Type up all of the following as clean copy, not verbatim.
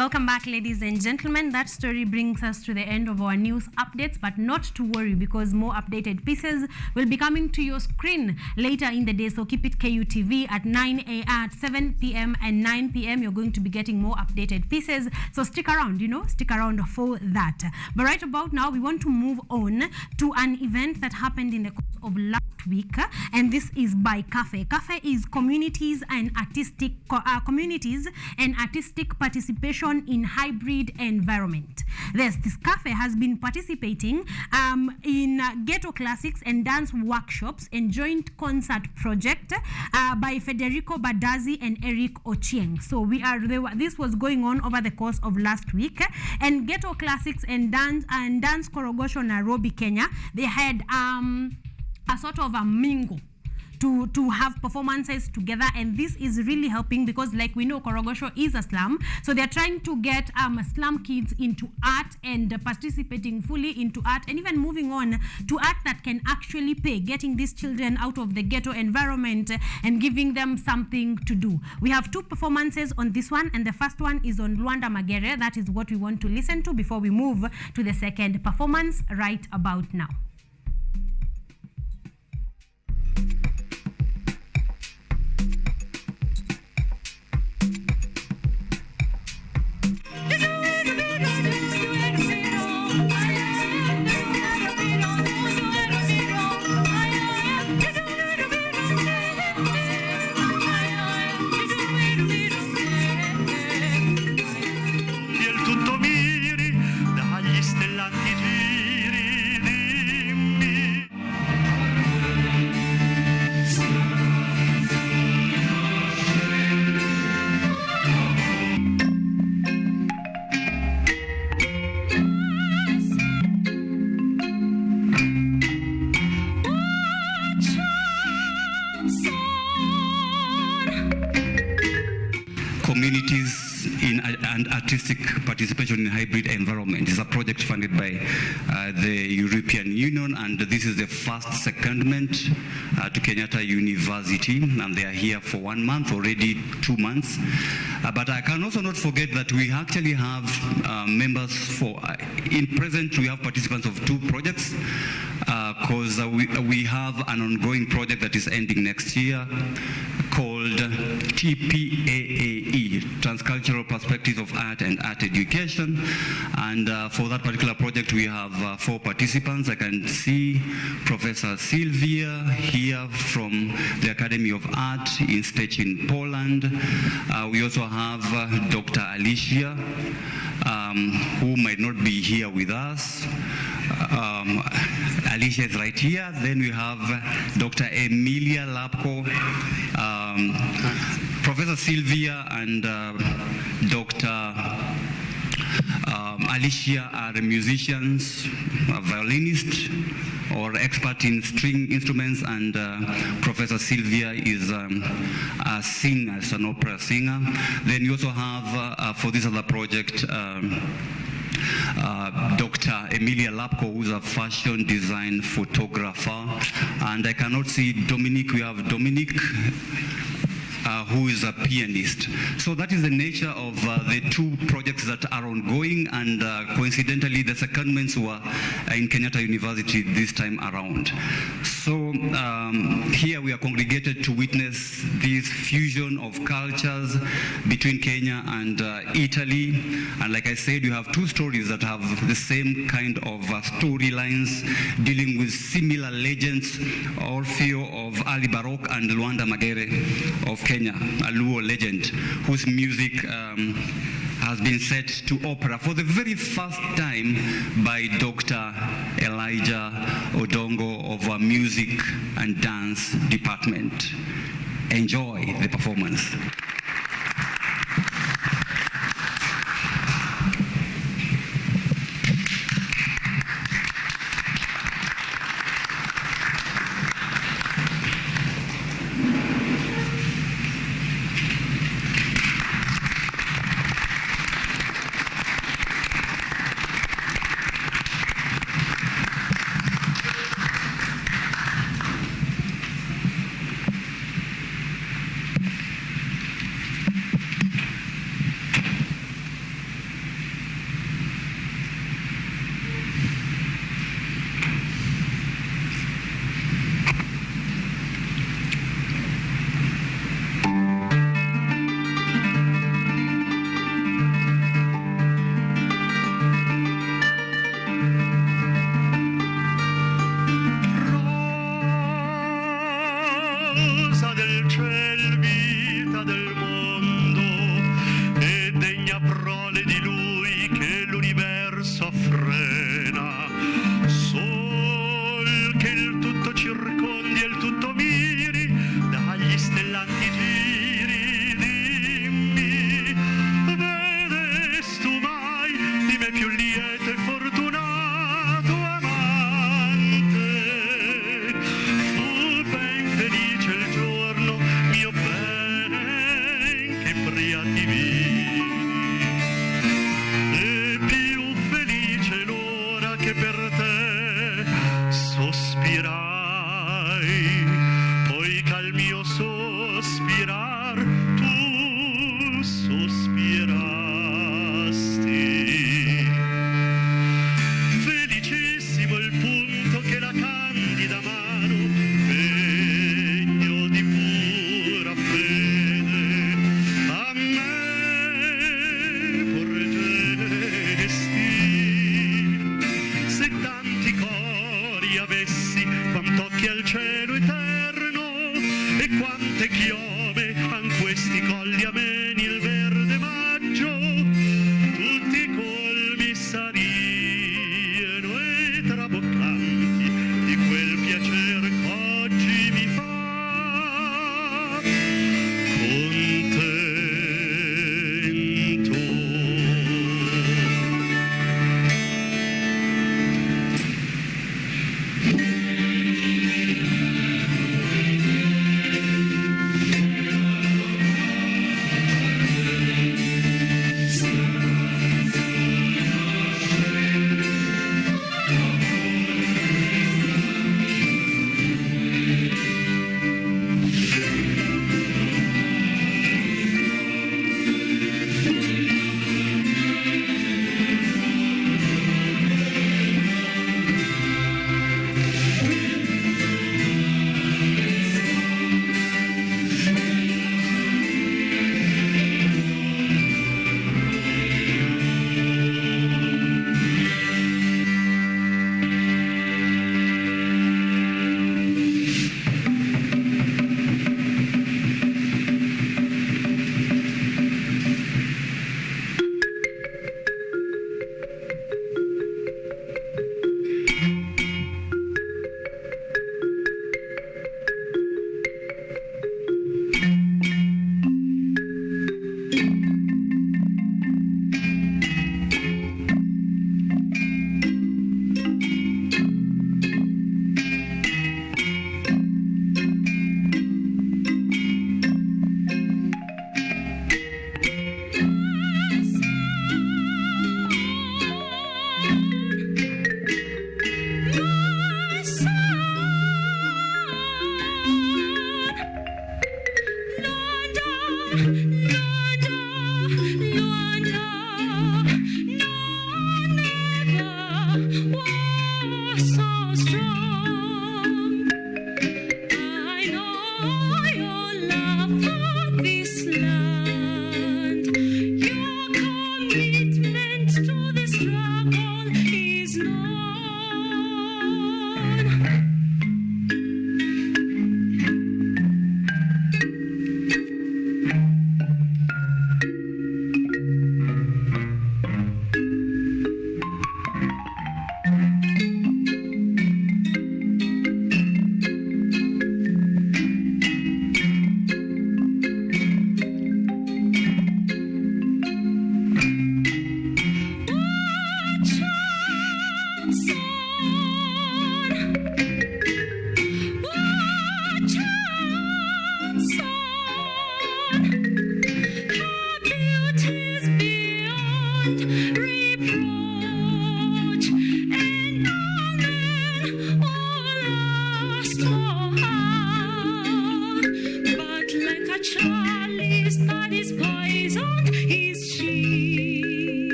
Welcome back, ladies and gentlemen. That story brings us to the end of our news updates, but not to worry because more updated pieces will be coming to your screen later in the day. So keep it KUTV at 7 p.m. and 9 p.m. You're going to be getting more updated pieces. So stick around, stick around for that. But right about now, we want to move on to an event that happened in the course of last week, and this is by CAPHE. CAPHE is communities and artistic participation in hybrid environment. This CAPHE has been participating in Ghetto Classics and dance workshops and joint concert project by Federico Badazi and Eric Ochieng. So this was going on over the course of last week, and Ghetto Classics and dance Korogosho Nairobi, Kenya, they had a sort of a mingle to have performances together, and this is really helping because, like we know, Korogosho is a slum, so they're trying to get slum kids into art and participating fully into art, and even moving on to art that can actually pay, getting these children out of the ghetto environment and giving them something to do. We have two performances on this one, and the first one is on Luanda Magere. That is what we want to listen to before we move to the second performance right about now. Communities and artistic participation in hybrid environment is a project funded by the European Union, and this is the first secondment to Kenyatta University, and they are here for 1 month, already 2 months. But I can also not forget that we actually have members in present, we have participants of 2 projects, because we have an ongoing project that is ending next year called TPAAE, Transcultural Perspectives of Art and Art Education. And for that particular project, we have 4 participants. I can see Professor Sylvia here from the Academy of Art in Szczecin, Poland. We also have Dr. Alicia, who might not be here with us. Alicia is right here. Then we have Dr. Emilia Lapko, Professor Sylvia and Dr. Alicia are musicians, violinists, or expert in string instruments, and Professor Sylvia is a singer, an opera singer. Then you also have, for this other project, Dr. Emilia Lapko, who's a fashion design photographer. And I cannot see Dominique. We have Dominique, who is a pianist. So that is the nature of the 2 projects that are ongoing, and coincidentally the secondments were in Kenyatta University this time around. So here we are congregated to witness this fusion of cultures between Kenya and Italy. And like I said, you have 2 stories that have the same kind of storylines dealing with similar legends, Orfeo of Ali Baroque and Luanda Magere of Kenya, a Luo legend whose music has been set to opera for the very first time by Dr. Elijah Odongo of our Music and Dance Department. Enjoy the performance. il ciel vita del mondo, e degna prole di lui che l'universo affrena. Sol che il tutto circondi e il tutto miri, dagli stellanti giri, dimmi, vedesti tu mai di me più lieto e fortunato amante? Fu ben felice il giorno, mio ben, che pria ti vidi, e più felice l'ora che per te sospirai, poi ch'al mio sospirar tu sospirasti. Felicissimo il punto che la candida mano, degno di pura fede, a me porgesti. Se tanti cori avessi quant'occhi al cielo eterno, e quante chiome han questi colli ameni il verde maggio, tutti colmi sarieno e traboccanti di quel piacer qu'oggi mi fa contento.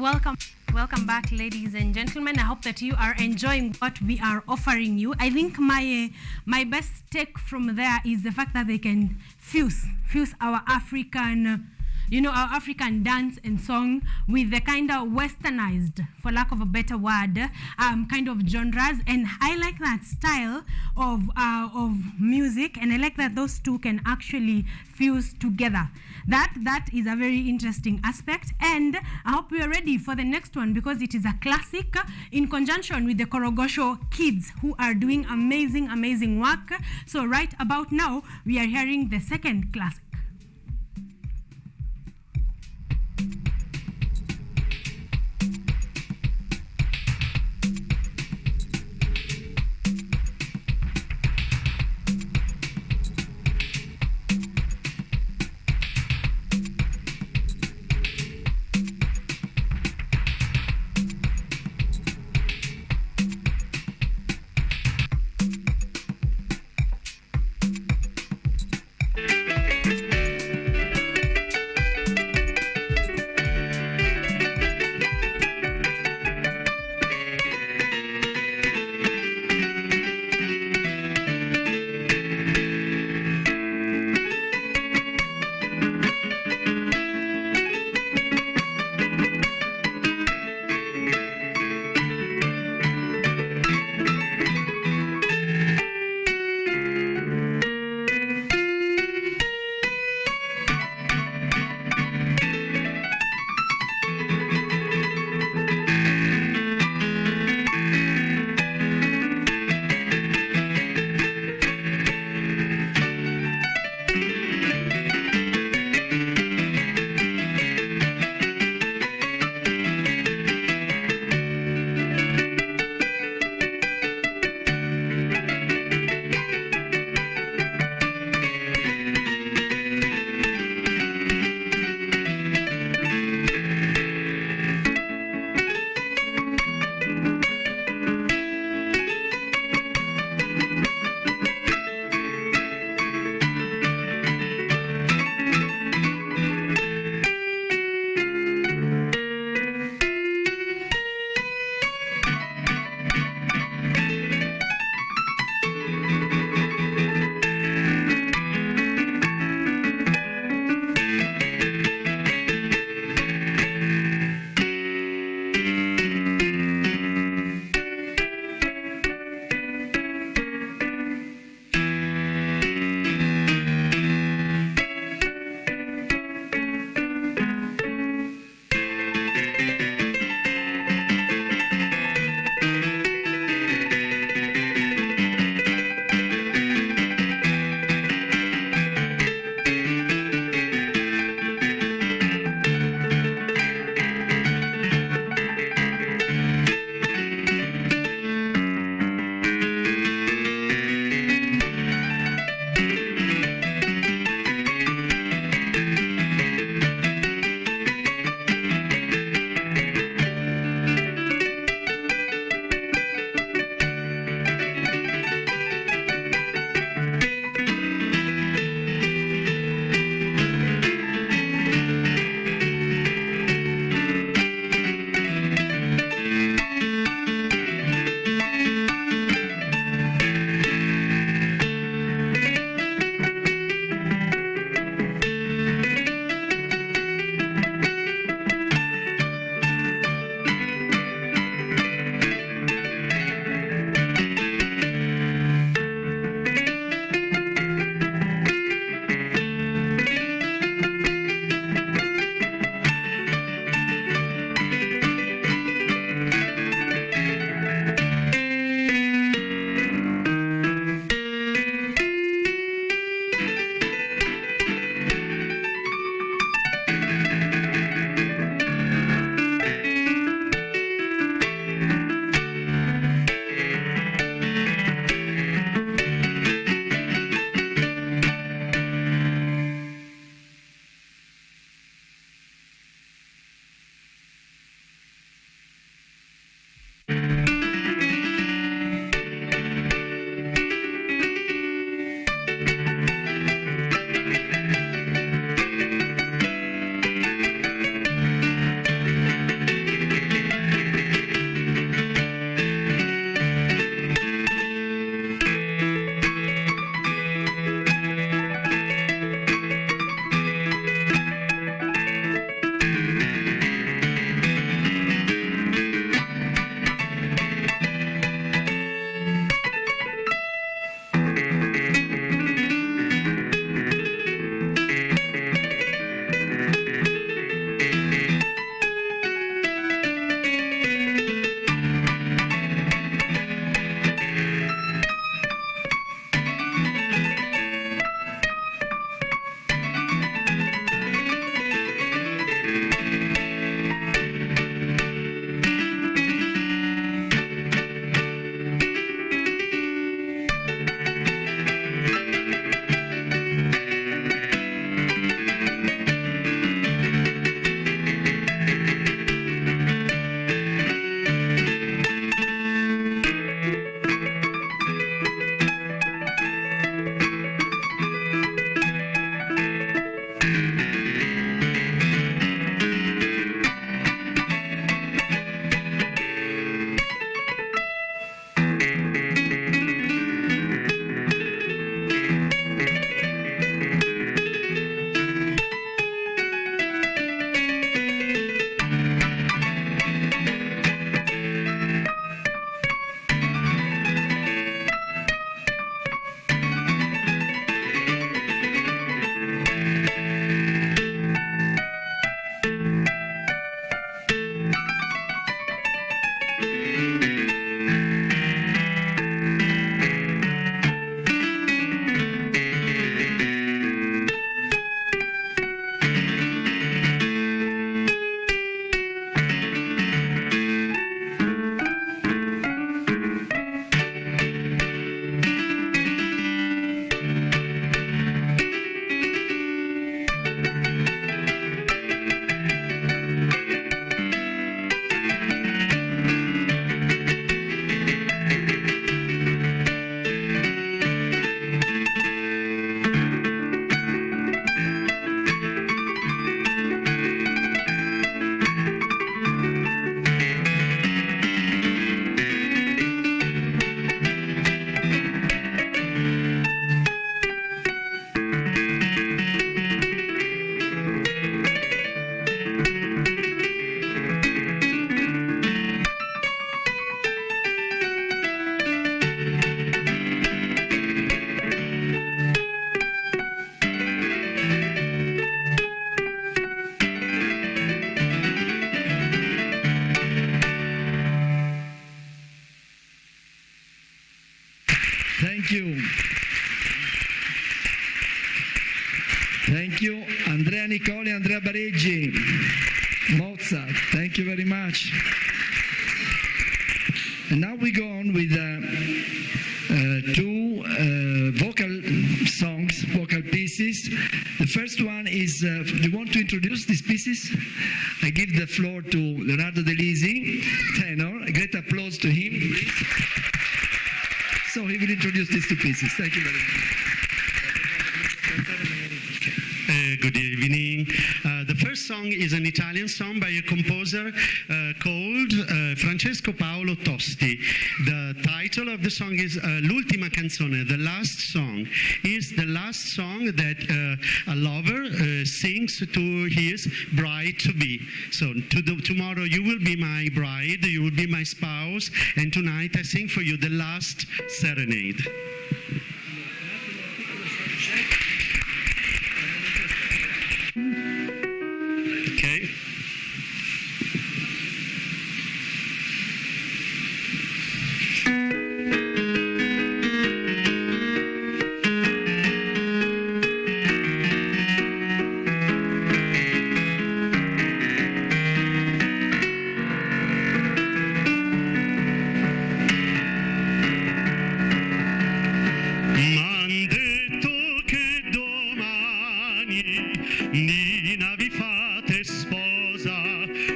Welcome back, ladies and gentlemen. I hope that you are enjoying what we are offering you. I think my best take from there is the fact that they can fuse our African, our African dance and song with the kind of westernized, for lack of a better word, kind of genres. And I like that style of music, and I like that those two can actually fuse together. That is a very interesting aspect, and I hope we are ready for the next one, because it is a classic in conjunction with the Korogosho kids, who are doing amazing work. So right about now, we are hearing the second classic. Thank you, Andrea Nicoli, Andrea Bareggi, Mozart. Thank you very much. And now we go on with two vocal songs, vocal pieces. The first one is, do you want to introduce these pieces? I give the floor to Leonardo De Lisi, tenor. A great applause to him, please. So he will introduce these two pieces. Thank you very much. Good evening. The first song is an Italian song by a composer called Francesco Paolo Tosti. The title of the song is L'ultima canzone, the last song. Is the last song that a lover sings to his bride-to-be. So tomorrow you will be my bride, you will be my spouse, and tonight I sing for you the last serenade. Okay. M'han detto che domani Nina vi fate sposa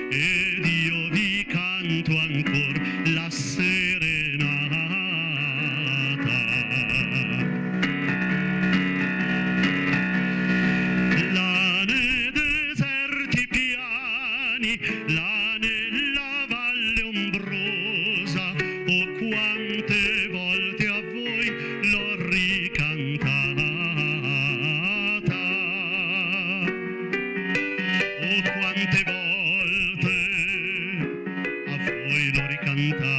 ed io vi canto ancora la serenata. Là nei deserti piani, là nella valle ombrosa, oh quante volte a voi l'ho ricantata. Oh quante volte a voi l'ho ricantata.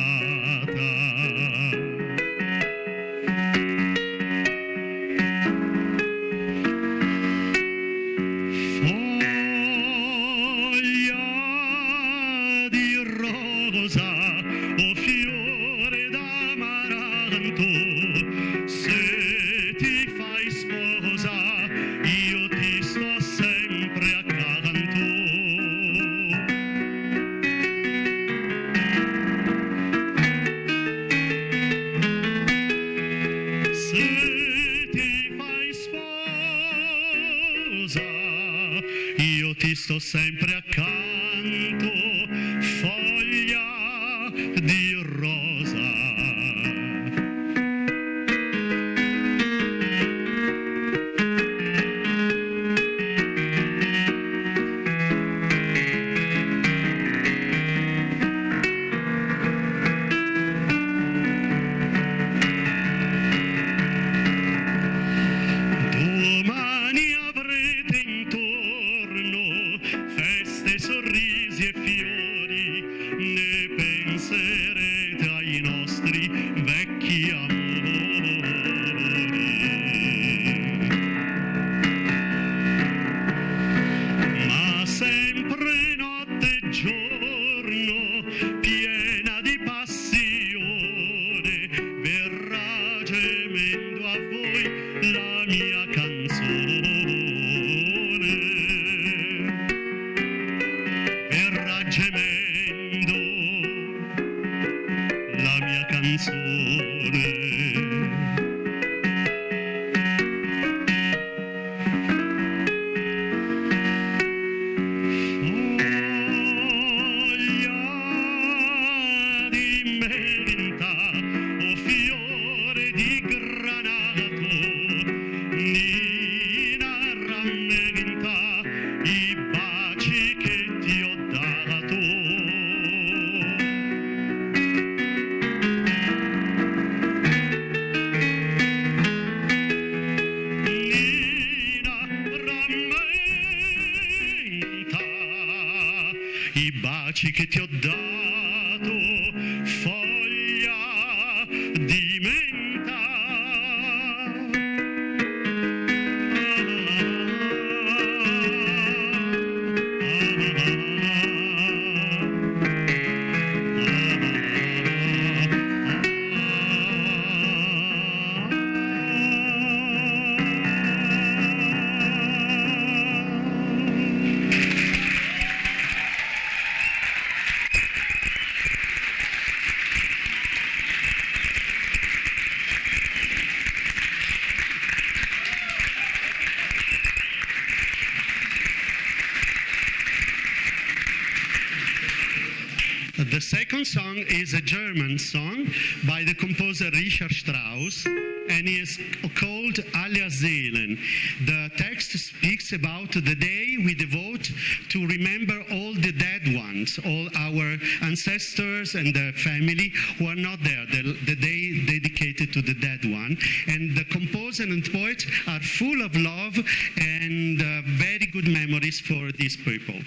Foglia di rosa, o fiore d'amaranto, se ti fai sposa io ti sto sempre accanto. Se ti fai sposa io ti sto sempre accanto, foglia di rosa. Domani avrete intorno feste, sorrisi e fiori, ne penserete ai nostri vecchi amori. Ma sempre notte e giorno, piena di passione, verrà gemendo a voi la mia canzone. Verrà gemendo la mia canzone. Foglia di menta, o fiore di granato, Nina rammenta i baci che ti ho dato. Nina rammenta i baci che ti ho dato, foglia di menta. The second song is a German song by the composer Richard Strauss, and is called Aller Seelen. The text speaks about the day we devote to remember all the dead ones, all our ancestors and their family who are not there, the day dedicated to the dead one. And the composer and poet are full of love and very good memories for these people.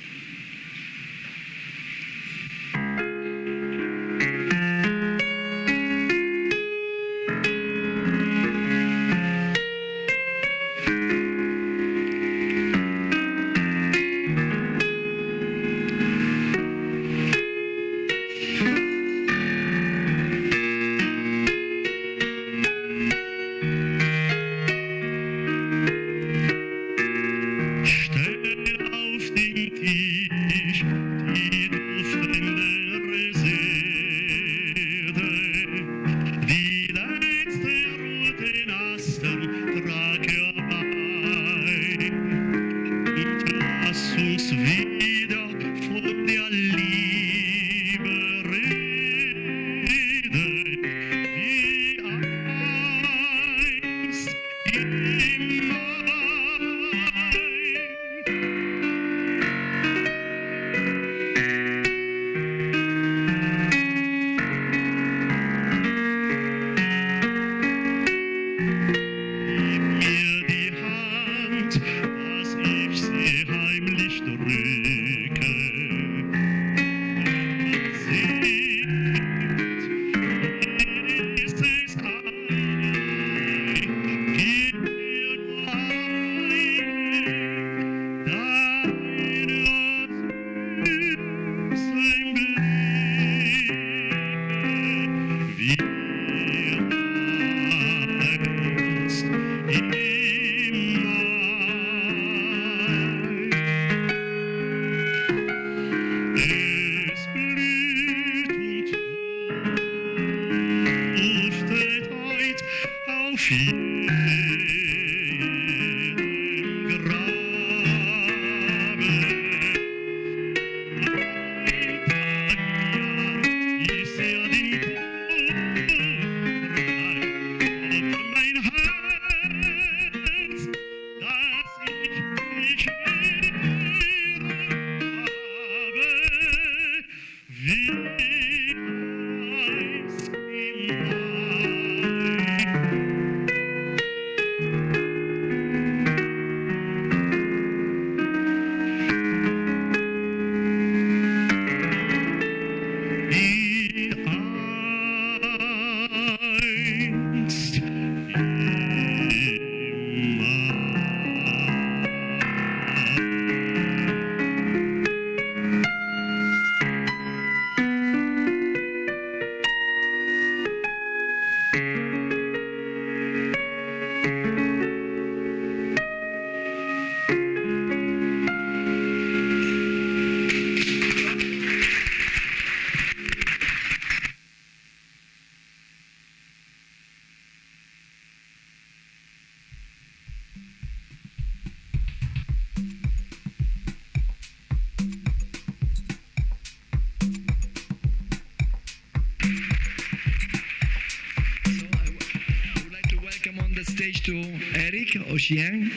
Stage to Eric Ocean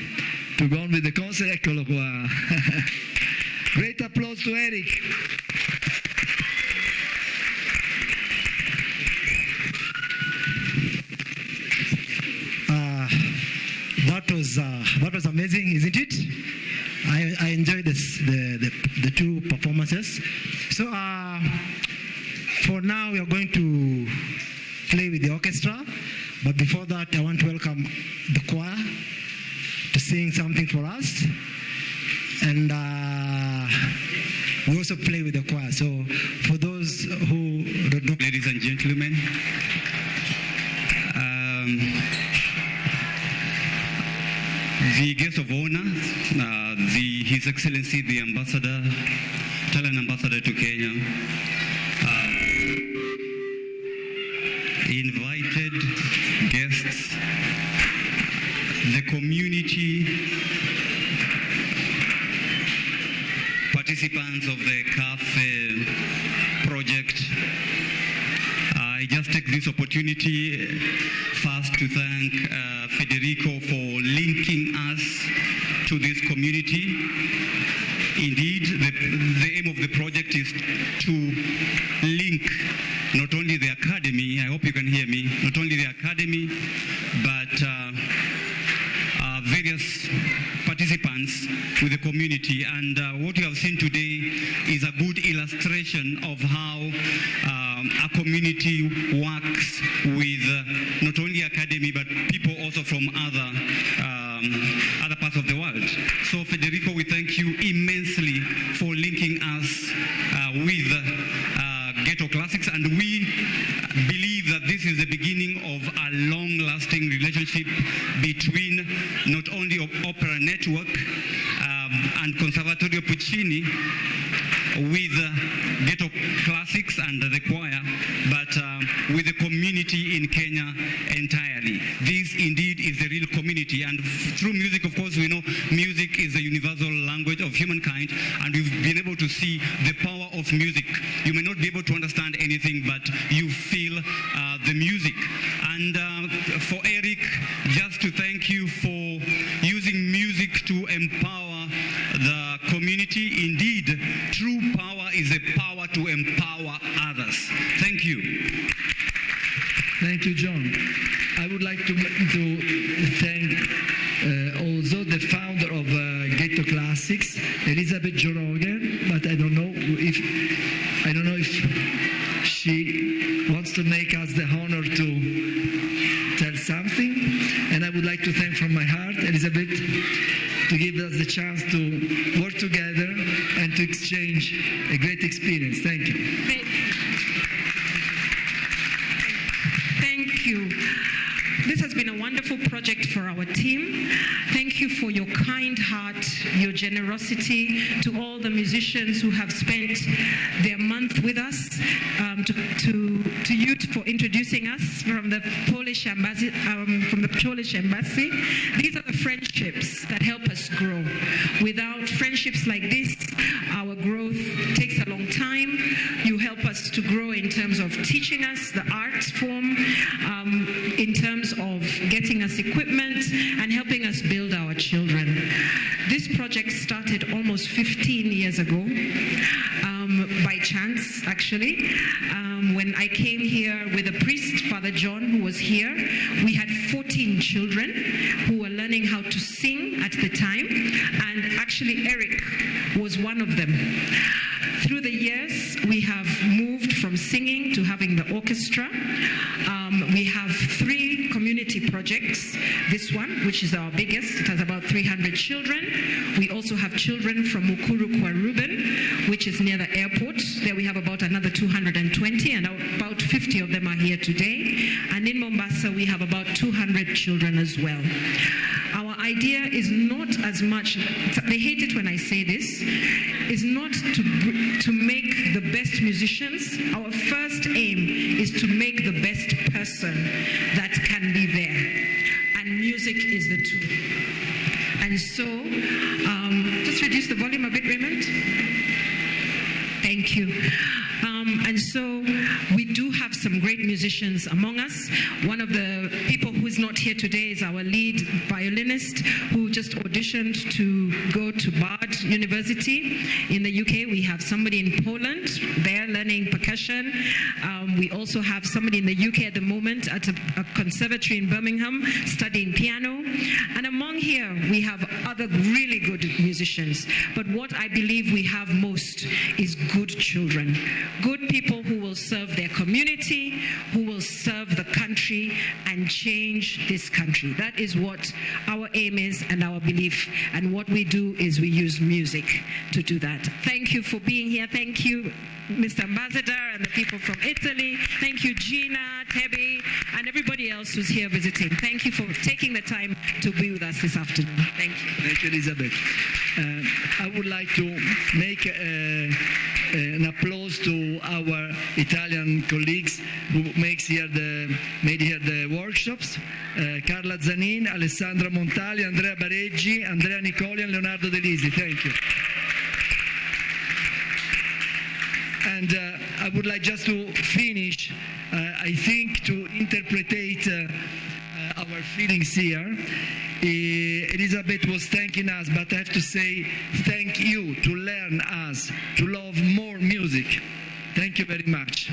to go on with the concert. Eccolo qua. Great applause to Eric. That was amazing, isn't it? I enjoyed the two performances. So for now we are going to play with the orchestra. But before that, I want to welcome the choir to sing something for us. And we also play with the choir. So for those who don't know... Ladies and gentlemen, the guest of honor, His Excellency, the Ambassador, Italian Ambassador to Kenya, invited guests, the community, participants of the CAPHE project, just take this opportunity first to thank Federico for linking us to this community. Indeed, the aim of the project is to link not only the academy, I hope you can hear me, not only the academy, but various participants with the community. And what you have seen today is a good illustration of how a community works with not only academy, but people also from other parts of the world. So Federico, we thank you immensely for linking us with Ghetto Classics, and we believe that this is the beginning of a long-lasting relationship between not only Opera Network and Conservatorio Puccini with Ghetto Classics and the choir, but with the community in Kenya entirely. This indeed is the real community, and through music, of course, we know music is the universal language of humankind, and we've been able to see the power of music. You may not be able to understand anything, but you feel the music. And for Eric, just to thank you for using music to empower the community. Indeed, true power is the power to empower others. Thank you. Thank you, John. I would like to thank also the founder of Ghetto Classics, Elizabeth Jorogen, but I don't know if she wants to make us the honor to tell something. And I would like to thank from my heart Elizabeth to give us the chance to work together and to exchange a great experience. Thank you. Thank you. This has been a wonderful project for our team. Thank you for your kind heart, your generosity, to all the musicians who have spent their month with us, to you for introducing us from the Polish embassy. These are the friendships that help us grow. Without friendships like this, our growth takes a long time. You help us to grow in terms of teaching us the art form, in terms of getting us equipment and helping us build our children. This project started almost 15 years ago, by chance, actually. When I came here with a priest, Father John, who was here, we had 14 children who were learning how to sing at the time, and actually Eric was one of them. Through the years, we have moved from singing to having the orchestra. We have 3 community projects. This one, which is our biggest, it has about 300 children. We also have children from Mukuru kwa Ruben, which is near the airport. There we have about another 220, and about 50 of them are here today. And in Mombasa, we have about 200 children as well. Our idea is not as much, they hate it when I say this, is not to make the best musicians. Our first aim is to make the best person that can be there. And music is the tool. And so, just reduce the volume a bit, Raymond. Thank you. And so we do have some great musicians among us. One of the people who is not here today is our lead violinist, who just auditioned to go to Bard University in the UK. We have somebody in Poland there learning percussion. We also have somebody in the UK at the moment at a conservatory in Birmingham studying piano. And among here, we have other really good musicians. But what I believe we have most is good children. Good people who will serve their community, who will serve the country and change this country. That is what our aim is and our belief. And what we do is we use music to do that. Thank you for being here. Thank you, Mr. Ambassador, and the people from Italy. Thank you, Gina, Tebi, and everybody else who's here visiting. Thank you for taking the time to be with us this afternoon. Thank you. Thank you, Elizabeth. I would like to make an applause to our Italian colleagues who made here the workshops. Carla Zanin, Alessandra Montali, Andrea Bareggi, Andrea Nicoli, and Leonardo De Lisi. Thank you. And I would like just to finish I think to interpretate our feelings here, Elizabeth was thanking us, but I have to say thank you to learn us, to love more music. Thank you very much.